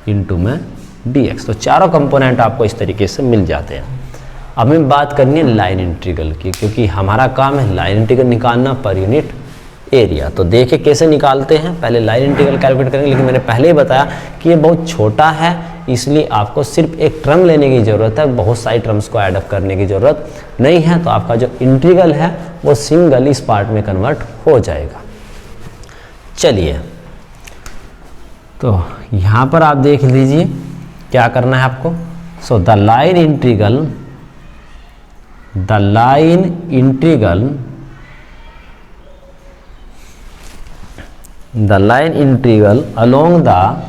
Speaker 1: into में डी एक्स। तो चारों कंपोनेंट आपको इस तरीके से मिल जाते हैं। अब हमें बात करनी है लाइन इंटीग्रल की, क्योंकि हमारा काम है लाइन इंटीग्रल निकालना पर यूनिट एरिया। तो देखिए कैसे निकालते हैं। पहले लाइन इंटीग्रल कैलकुलेट करेंगे, लेकिन मैंने पहले ही बताया कि ये बहुत छोटा है, इसलिए आपको सिर्फ एक टर्म लेने की ज़रूरत है, बहुत सारी टर्म्स को ऐड अप करने की ज़रूरत नहीं है। तो आपका जो इंटीग्रल है वो सिंगल इस पार्ट में कन्वर्ट हो जाएगा। चलिए, तो यहाँ पर आप देख लीजिए क्या करना है आपको। So the line integral along the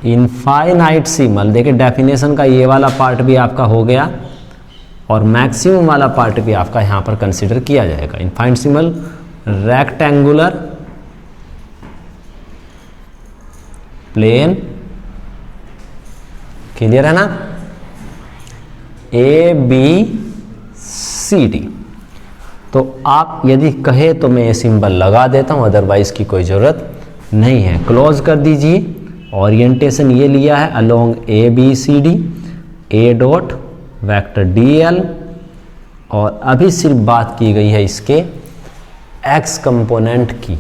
Speaker 1: infinitesimal. देखिए डेफिनेशन का ये वाला पार्ट भी आपका हो गया। और मैक्सिमम वाला पार्ट भी आपका यहाँ पर कंसिडर किया जाएगा। इनफाइनिटेसिमल रेक्टेंगुलर प्लेन, क्लियर है ना, ABCD। तो आप यदि कहे तो मैं ये सिंबल लगा देता हूं, अदरवाइज की कोई ज़रूरत नहीं है। क्लोज कर दीजिए। ओरिएंटेशन ये लिया है along ABCD, A dot vector DL, और अभी सिर्फ बात की गई है इसके एक्स कंपोनेंट की,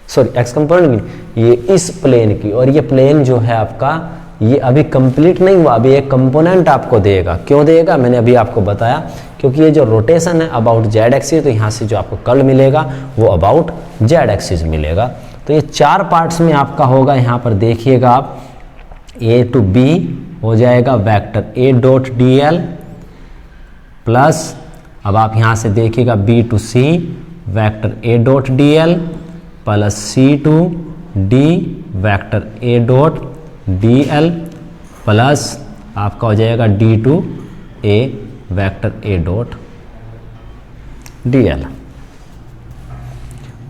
Speaker 1: सॉरी एक्स कंपोनेंट की, ये इस प्लेन की। और ये प्लेन जो है आपका ये अभी कंप्लीट नहीं हुआ, अभी एक कंपोनेंट आपको देगा। क्यों देगा, मैंने अभी आपको बताया, क्योंकि ये जो रोटेशन है अबाउट जेड एक्सिस, तो यहाँ से जो आपको कर्ल मिलेगा वो अबाउट जेड एक्सिस मिलेगा। तो ये 4 पार्ट्स में आपका होगा। यहाँ पर देखिएगा आप, A to B हो जाएगा vector A dot DL plus, अब आप यहाँ से देखिएगा B to C vector A dot DL plus C to D vector A dot DL plus आपका हो जाएगा D to A vector A dot DL।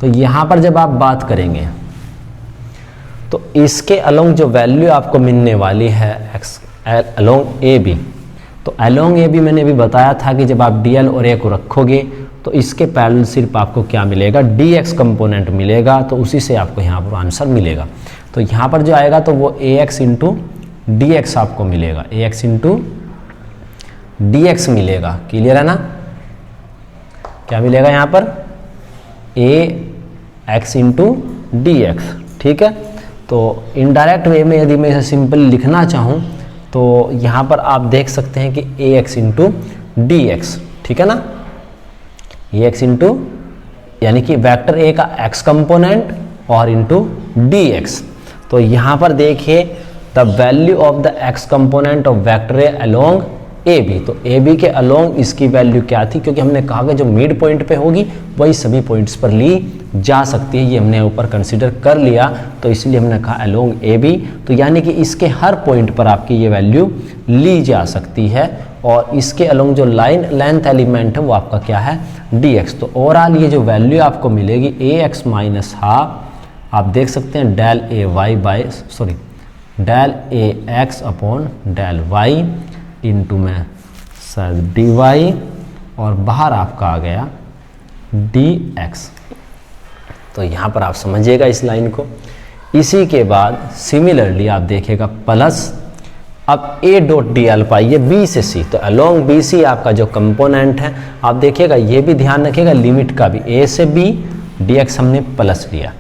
Speaker 1: तो यहाँ पर जब आप बात करेंगे तो इसके अलोंग जो वैल्यू आपको मिलने वाली है अलोंग AB, तो अलोंग AB मैंने अभी बताया था कि जब आप DL और A को रखोगे तो इसके पैरेलल सिर्फ आपको क्या मिलेगा, DX कंपोनेंट मिलेगा। तो उसी से आपको यहाँ पर आंसर मिलेगा। तो यहाँ पर जो आएगा तो वो AX इंटू DX आपको मिलेगा, AX इंटू DX मिलेगा। क्लियर है ना, क्या मिलेगा यहाँ पर, AX इंटू DX। ठीक है, तो इनडायरेक्ट वे में यदि मैं इसे सिंपल लिखना चाहूँ तो यहाँ पर आप देख सकते हैं कि AX इंटू DX, ठीक है ना, AX इंटू यानी कि वेक्टर A का X कंपोनेंट और इंटू DX। तो यहाँ पर देखिए the value of the X component of vector A along AB, तो AB के अलोंग इसकी वैल्यू क्या थी, क्योंकि हमने कहा कि जो मिड पॉइंट पे होगी वही सभी पॉइंट्स पर ली जा सकती है, ये हमने ऊपर कंसीडर कर लिया, तो इसलिए हमने कहा अलोंग AB। तो यानी कि इसके हर पॉइंट पर आपकी ये वैल्यू ली जा सकती है, और इसके अलोंग जो लाइन लेंथ एलिमेंट है वो आपका क्या है, DX। तो ओवरऑल ये जो वैल्यू आपको मिलेगी AX माइनस हाफ, आप देख सकते हैं del AX upon del Y into में सर DY, और बाहर आपका आ गया DX। तो यहाँ पर आप समझिएगा इस लाइन को। इसी के बाद सिमिलरली आप देखिएगा प्लस, अब A डॉट DL पाइए B से C, तो अलोंग BC आपका जो कंपोनेंट है, आप देखिएगा ये भी ध्यान रखिएगा लिमिट का भी, A से B DX हमने प्लस लिया।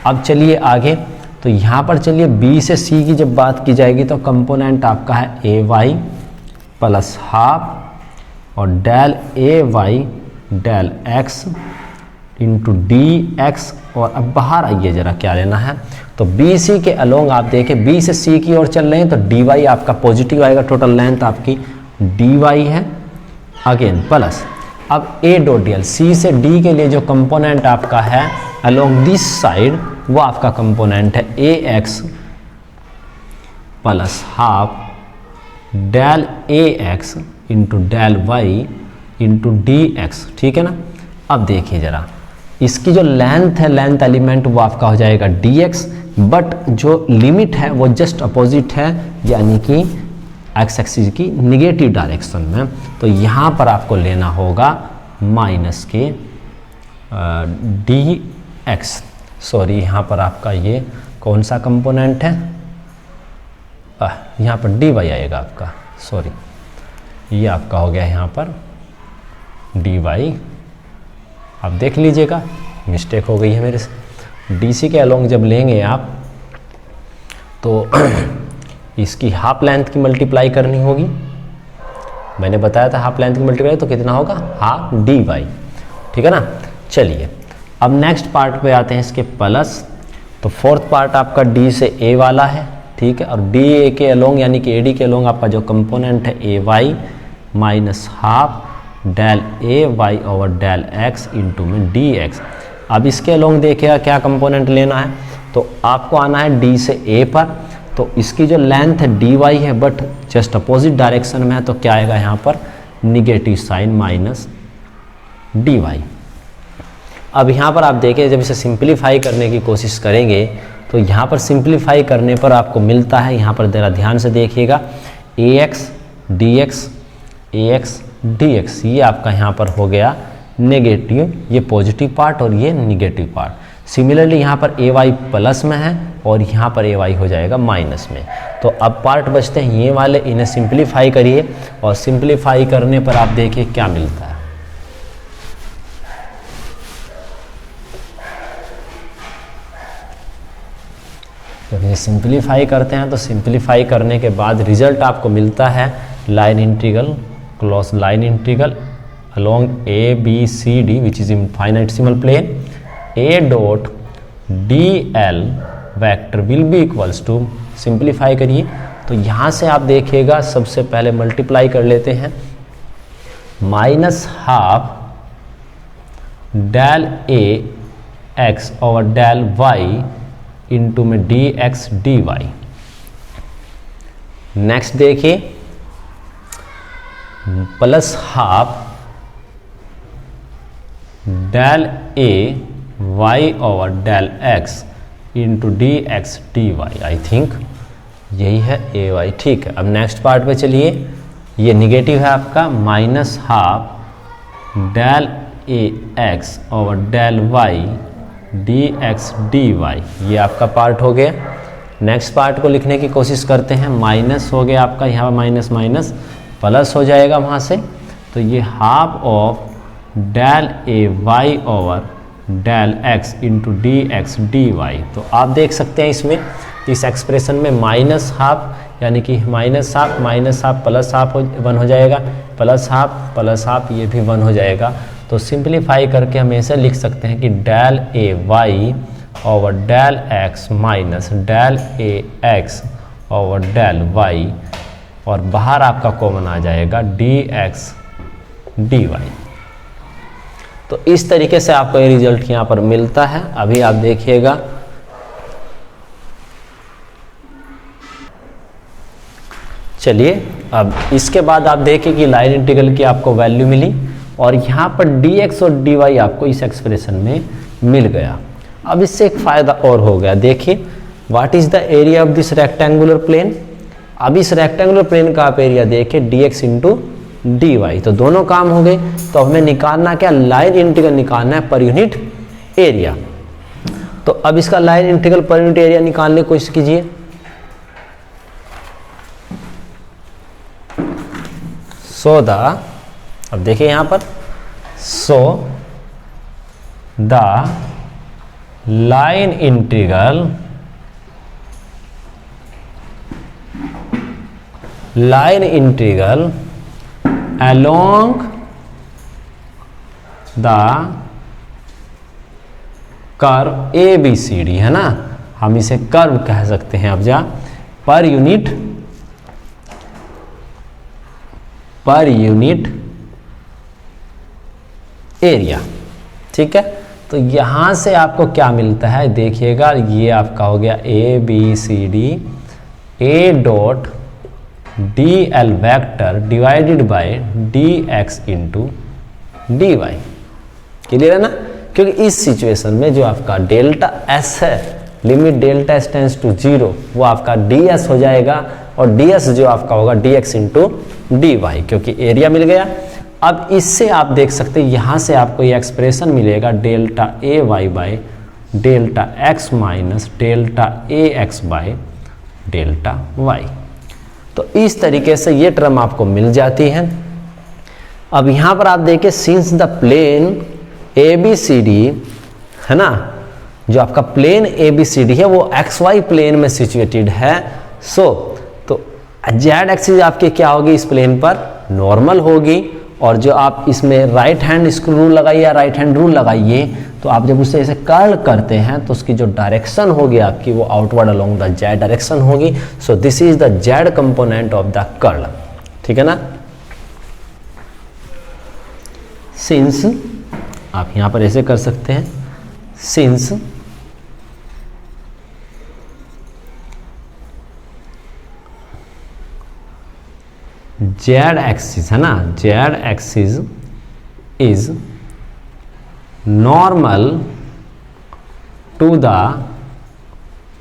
Speaker 1: अब चलिए आगे, तो यहाँ पर चलिए B से C की जब बात की जाएगी तो कंपोनेंट आपका है AY प्लस हाफ और del AY del X into DX। और अब बाहर आइए जरा क्या लेना है, तो BC के अलोंग आप देखें B से C की ओर चल रहे हैं तो DY आपका पॉजिटिव आएगा, टोटल लेंथ आपकी DY है अगेन प्लस। अब A डॉट DL, C से D के लिए जो कंपोनेंट आपका है अलोंग दिस साइड वो आपका कंपोनेंट है AX plus half del AX into del Y into DX। ठीक है ना, अब देखिए जरा इसकी जो लेंथ है, लेंथ एलिमेंट वो आपका हो जाएगा DX, बट जो लिमिट है वो जस्ट अपोजिट है, यानी कि एक्स एक्सिस की निगेटिव डायरेक्शन में। तो यहाँ पर आपको लेना होगा माइनस के DX, सॉरी यहाँ पर आपका ये कौन सा कंपोनेंट है, यहाँ पर DY आएगा आपका, सॉरी ये आपका हो गया यहाँ पर DY। आप देख लीजिएगा मिस्टेक हो गई है मेरे से। DC के अलोंग जब लेंगे आप तो इसकी हाफ लेंथ की मल्टीप्लाई करनी होगी, मैंने बताया था हाफ लेंथ की मल्टीप्लाई तो कितना होगा, हाफ DY। ठीक है ना, चलिए अब नेक्स्ट पार्ट पे आते हैं इसके प्लस। तो फोर्थ पार्ट आपका D से A वाला है, ठीक है, और DA के अलोंग यानी कि AD के अलोंग आपका जो कंपोनेंट है AY minus half del AY over del X into में DX। अब इसके अलोंग देखिएगा क्या कंपोनेंट लेना है, तो आपको आना है D से A पर, तो इसकी जो लेंथ है DY है बट जस्ट अपोजिट डायरेक्शन में है, तो क्या आएगा यहाँ पर निगेटिव साइन माइनस dy। अब यहाँ पर आप देखें, जब इसे सिंप्लीफाई करने की कोशिश करेंगे तो यहाँ पर सिंप्लीफाई करने पर आपको मिलता है, यहाँ पर ज़रा ध्यान से देखिएगा, ax dx, ये आपका यहाँ पर हो गया नेगेटिव, ये पॉजिटिव पार्ट और ये निगेटिव पार्ट। सिमिलरली यहाँ पर ay प्लस में है और यहाँ पर ay हो जाएगा माइनस में। तो अब पार्ट बचते हैं ये वाले, इन्हें सिंप्लीफाई करिए और सिंप्लीफाई करने पर आप देखिए क्या मिलता है। जब ये सिंप्लीफाई करते हैं तो सिंप्लीफाई करने के बाद रिजल्ट आपको मिलता है line integral, close line integral along a b c d which is infinitesimal plane, a dot dl vector will be equals to, simplify करिए तो यहाँ से आप देखिएगा, सबसे पहले मल्टीप्लाई कर लेते हैं, minus half del a x और डेल y इंटू में dx dy। नेक्स्ट देखिए, plus half del a y over del x into D x D Y. I think यही है ए वाई, ठीक है। अब नेक्स्ट पार्ट पे चलिए, ये निगेटिव है आपका, माइनस हाफ डेल ए x over del y d x D y, ये आपका पार्ट हो गया। नेक्स्ट पार्ट को लिखने की कोशिश करते हैं, माइनस हो गया आपका, यहाँ माइनस माइनस प्लस हो जाएगा वहाँ से, तो ये half of del A Y over del x into D x D Y. तो आप देख सकते हैं इसमें, इस एक्सप्रेशन में माइनस हाफ यानी कि माइनस हाफ प्लस हाफ 1 हो जाएगा, प्लस हाफ ये भी 1 हो जाएगा। तो सिंप्लीफाई करके हम ऐसे लिख सकते हैं कि डेल ए Y over del x minus del ए एक्स ओवर डेल वाई, और बाहर आपका कॉमन आ जाएगा डी एक्स डी वाई। तो इस तरीके से आपको ये रिजल्ट यहाँ पर मिलता है। अभी आप देखिएगा, चलिए अब इसके बाद आप देखिए कि लाइन इंटीग्रल की आपको वैल्यू मिली और यहाँ पर dx और dy आपको इस एक्सप्रेशन में मिल गया। अब इससे एक फ़ायदा और हो गया, देखिए what is the area of this rectangular plane. अब इस रेक्टेंगुलर प्लेन का आप एरिया देखिए dx इंटू डी वाई, तो दोनों काम हो गए। तो हमें निकालना क्या, लाइन इंटीग्रल निकालना है पर यूनिट एरिया। तो अब इसका line integral per unit area निकालने की कोशिश कीजिए। सो द, अब देखिए यहां पर, so the line integral along the curve A B C D, है ना, हम इसे कर्व कह सकते हैं। अब जा पर यूनिट एरिया, ठीक है। तो यहां से आपको क्या मिलता है देखिएगा, ये आपका हो गया A B C D, A dot D L vector divided by D X into D Y. Clear है ना, क्योंकि इस सिचुएशन में जो आपका डेल्टा एस है, limit delta S tends to 0, वो आपका डी एस हो जाएगा और डी एस जो आपका होगा D X into D Y, क्योंकि एरिया मिल गया। अब इससे आप देख सकते हैं, यहाँ से आपको ये एक्सप्रेशन मिलेगा delta A Y by delta X minus delta A X by delta Y. तो इस तरीके से ये टर्म आपको मिल जाती है। अब यहाँ पर आप देखिए, since the plane A B C D, है ना, जो आपका plane A B C D है वो एक्स वाई प्लेन में सिचुएटेड है। तो जेड एक्सिस आपकी क्या होगी इस प्लेन पर, नॉर्मल होगी। और जो आप इसमें राइट हैंड स्क्रू रूल लगाइए या राइट हैंड रूल लगाइए, तो आप जब उसे ऐसे कर्ल करते हैं तो उसकी जो डायरेक्शन होगी आपकी वो outward along the z direction होगी। So this is the z component of the curl, ठीक है ना। सिंस, आप यहां पर ऐसे कर सकते हैं, सिंस जेड एक्सिस है ना, Z axis is normal to the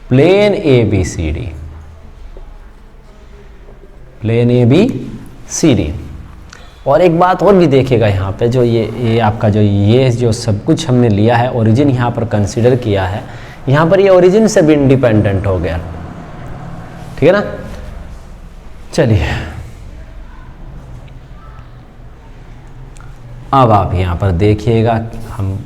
Speaker 1: plane A B C D, plane A B C D. और एक बात और भी देखिएगा यहाँ पे, जो ये आपका जो सब कुछ हमने लिया है, ओरिजिन यहाँ पर कंसीडर किया है, यहाँ पर ये ओरिजिन से भी इंडिपेंडेंट हो गया, ठीक है ना। चलिए अब आप यहाँ पर देखिएगा, हम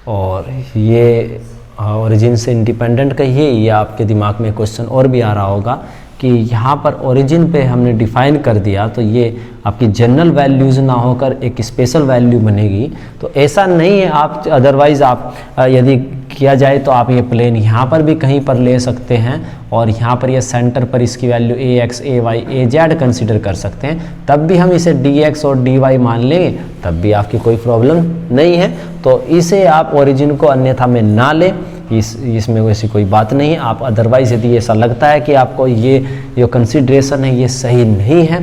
Speaker 1: और ये ओरिजिन से इंडिपेंडेंट कहिए, या आपके दिमाग में क्वेश्चन और भी आ रहा होगा कि यहाँ पर ओरिजिन पे हमने डिफाइन कर दिया तो ये आपकी जनरल वैल्यूज़ ना होकर एक स्पेशल वैल्यू बनेगी। तो ऐसा नहीं है, आप अदरवाइज़ आप यदि किया जाए तो आप ये प्लेन यहाँ पर भी कहीं पर ले सकते हैं, और यहाँ पर ये सेंटर पर इसकी value A x A Y A Z consider कर सकते हैं, तब भी हम इसे डी एक्स और डी वाई मान लेंगे, तब भी आपकी कोई प्रॉब्लम नहीं है। तो इसे आप ओरिजिन को अन्यथा में ना लें, इसमें वैसी कोई बात नहीं है। आप अदरवाइज यदि ऐसा लगता है कि आपको ये जो कंसिडरेशन है ये सही नहीं है,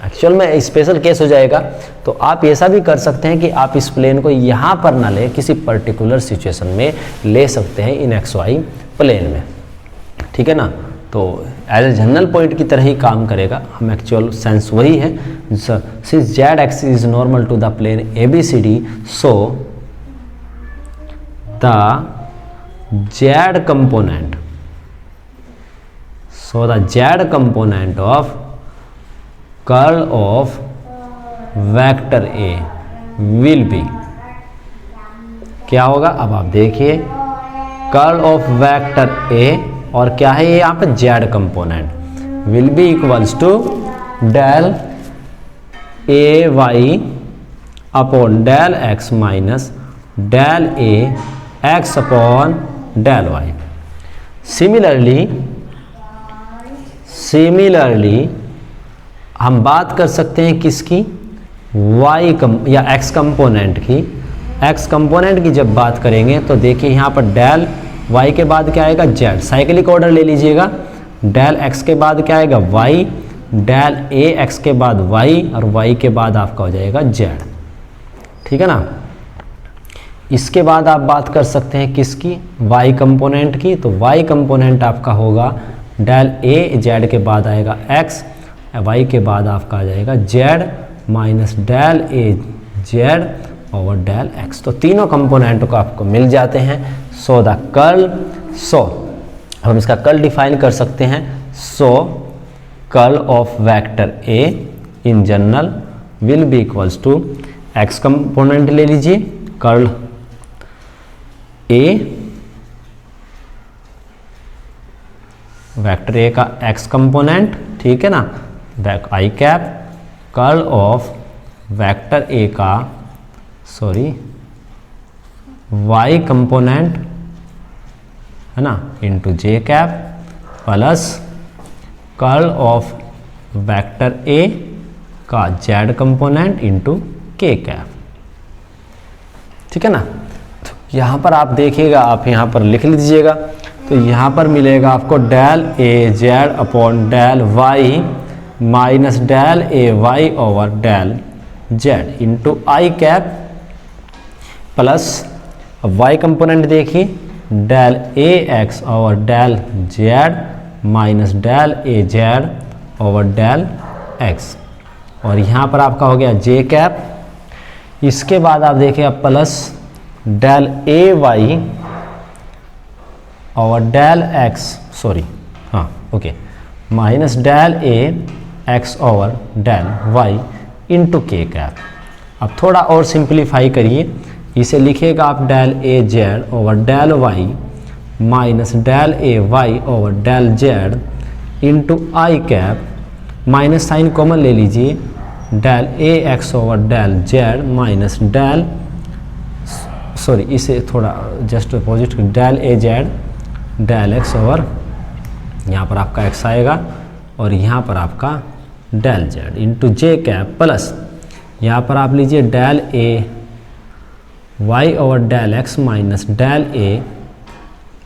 Speaker 1: एक्चुअल में स्पेशल केस हो जाएगा, तो आप ऐसा भी कर सकते हैं कि आप इस प्लेन को यहाँ पर ना लें, किसी पर्टिकुलर सिचुएशन में ले सकते हैं इन एक्स वाई प्लेन में, ठीक है ना। तो एज ए जनरल पॉइंट की तरह ही काम करेगा, हम एक्चुअल सेंस वही है। Since Z axis is normal to the plane A B C D, so the z component, so the z component of curl of vector A will be, क्या होगा अब आप देखिए, कर्ल ऑफ वेक्टर A और क्या है ये यहाँ पे z component will be equals to del A Y upon del x minus del A x upon del y. Similarly हम बात कर सकते हैं किसकी, y या x कंपोनेंट की। x कंपोनेंट की जब बात करेंगे तो देखिए यहाँ पर डेल y के बाद क्या आएगा z, साइक्लिक ऑर्डर ले लीजिएगा, डेल x के बाद क्या आएगा y, डेल a x के बाद y और y के बाद आपका हो जाएगा z, ठीक है ना। इसके बाद आप बात कर सकते हैं किसकी, y कंपोनेंट की। तो y कंपोनेंट आपका होगा डेल a z के बाद आएगा x, y के बाद आपका आ जाएगा z minus del a z और डेल x। तो तीनों कंपोनेंट को आपको मिल जाते हैं। सो द कर्ल, सो हम इसका कर्ल डिफाइन कर सकते हैं। So curl of vector a in general will be equals to x component ले लीजिए, कर्ल a वेक्टर a का x कंपोनेंट, ठीक है ना, i cap curl of vector a का y कंपोनेंट है ना into j cap plus curl of vector a का z component into k cap, ठीक है ना। तो यहाँ पर आप देखिएगा, आप यहाँ पर लिख लीजिएगा, तो यहाँ पर मिलेगा आपको del A z upon del y minus del A Y over del z into i cap plus, अब वाई कंपोनेंट देखिए del A x over del z minus del A z over del x, और यहाँ पर आपका हो गया जे cap. इसके बाद आप देखिए अब प्लस डेल ए वाई और डेल एक्स, माइनस डेल ए x over del y into k cap. अब थोड़ा और सिंप्लीफाई करिए, इसे लिखिएगा आप del A z over del y minus del A Y over del z into i cap, minus sign common ले लीजिए, del ए x over del z minus del, इसे थोड़ा just opposite, del A z del x over, यहाँ पर आपका x आएगा और यहाँ पर आपका del z into j cap plus, यहाँ पर आप लीजिए डेल ए Y over del x minus del ए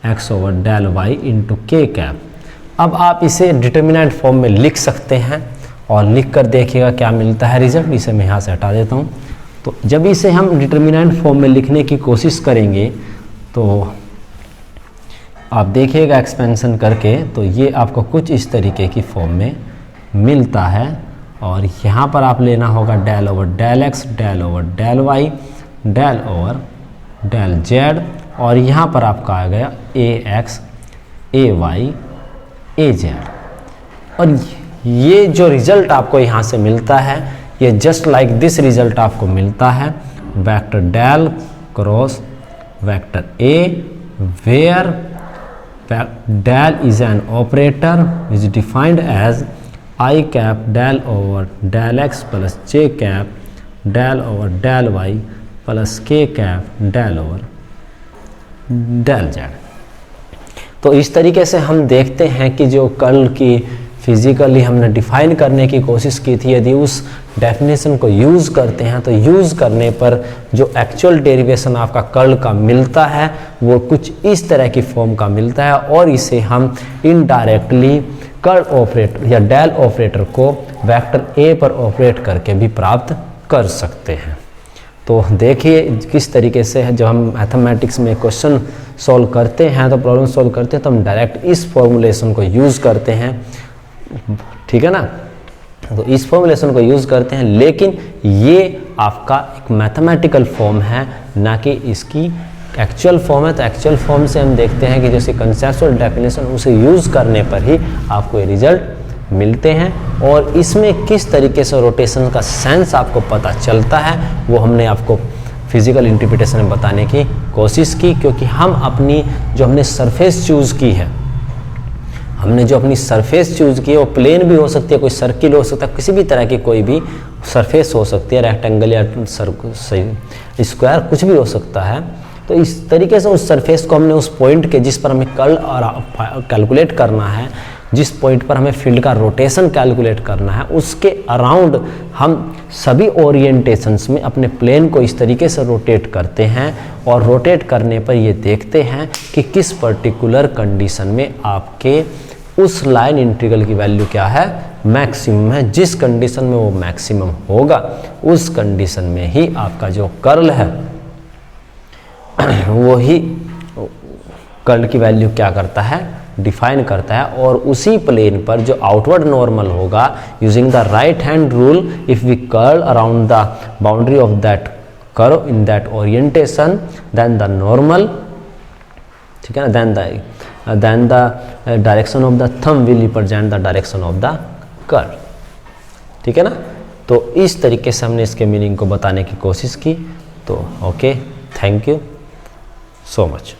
Speaker 1: x over del y into k cap, अब आप इसे डिटर्मिनेंट फॉर्म में लिख सकते हैं और लिख कर देखिएगा क्या मिलता है रिजल्ट। इसे मैं यहाँ से हटा देता हूँ। तो जब इसे हम डिटर्मिनेंट फॉर्म में लिखने की कोशिश करेंगे तो आप देखिएगा एक्सपेंशन करके, तो ये आपको कुछ इस तरीके की फॉर्म में मिलता है। और यहाँ पर आप लेना होगा del over del x, del over del y, del over del z, और यहाँ पर आपका आ गया A x, A Y, A z. और ये जो रिजल्ट आपको यहाँ से मिलता है, ये जस्ट लाइक दिस रिजल्ट आपको मिलता है। Vector del cross vector A, where del is an operator is defined as I cap del over del x plus j cap del over del y plus k cap del over del z। तो इस तरीके से हम देखते हैं कि जो curl की फिजिकली हमने डिफाइन करने की कोशिश की थी, यदि उस डेफिनेशन को यूज़ करते हैं तो यूज़ करने पर जो एक्चुअल डेरिवेशन आपका कर्ल का मिलता है वो कुछ इस तरह की फॉर्म का मिलता है। और इसे हम इनडायरेक्टली कर्ल ऑपरेटर या डेल ऑपरेटर को वेक्टर ए पर ऑपरेट करके भी प्राप्त कर सकते हैं। तो देखिए किस तरीके से है, जब हम मैथमेटिक्स में क्वेश्चन सॉल्व करते हैं तो प्रॉब्लम सॉल्व करते हैं तो हम डायरेक्ट इस फॉर्मूलेशन को यूज़ करते हैं, ठीक है ना। तो इस फॉर्मूलेशन को यूज़ करते हैं, लेकिन ये आपका एक मैथमेटिकल फॉर्म है, ना कि इसकी एक्चुअल फॉर्म है। तो एक्चुअल फॉर्म से हम देखते हैं कि जैसे कंसेप्चुअल डेफिनेशन उसे यूज़ करने पर ही आपको ये रिजल्ट मिलते हैं। और इसमें किस तरीके से रोटेशन का सेंस आपको पता चलता है वो हमने आपको फिजिकल इंटरप्रिटेशन में बताने की कोशिश की, क्योंकि हम अपनी जो हमने सरफेस चूज़ की है, हमने जो अपनी सरफेस चूज़ की है वो प्लेन भी हो सकती है, कोई सर्किल हो सकता है, किसी भी तरह की कोई भी सरफेस हो सकती है, रेक्टेंगल या स्क्वायर कुछ भी हो सकता है। तो इस तरीके से उस सरफेस को हमने उस पॉइंट के जिस पर हमें कर्ल कैलकुलेट करना है, जिस पॉइंट पर हमें फील्ड का रोटेशन कैलकुलेट करना है, उसके अराउंड हम सभी ओरिएंटेशंस में अपने प्लेन को इस तरीके से रोटेट करते हैं। और रोटेट करने पर ये देखते हैं कि किस पर्टिकुलर कंडीशन में आपके उस लाइन इंटीग्रल की वैल्यू क्या है, मैक्सिमम है। जिस कंडीशन में वो मैक्सिमम होगा उस कंडीशन में ही आपका जो कर्ल है वो ही कर्ल की वैल्यू क्या करता है, डिफाइन करता है। और उसी प्लेन पर जो आउटवर्ड नॉर्मल होगा, using the right hand rule, if we curl around the boundary of that curve in that orientation, then the normal, ठीक है ना, then the direction of the thumb will represent the direction of the curve, ठीक है ना। तो इस तरीके से हमने इसके मीनिंग को बताने की कोशिश की। तो okay, thank you so much.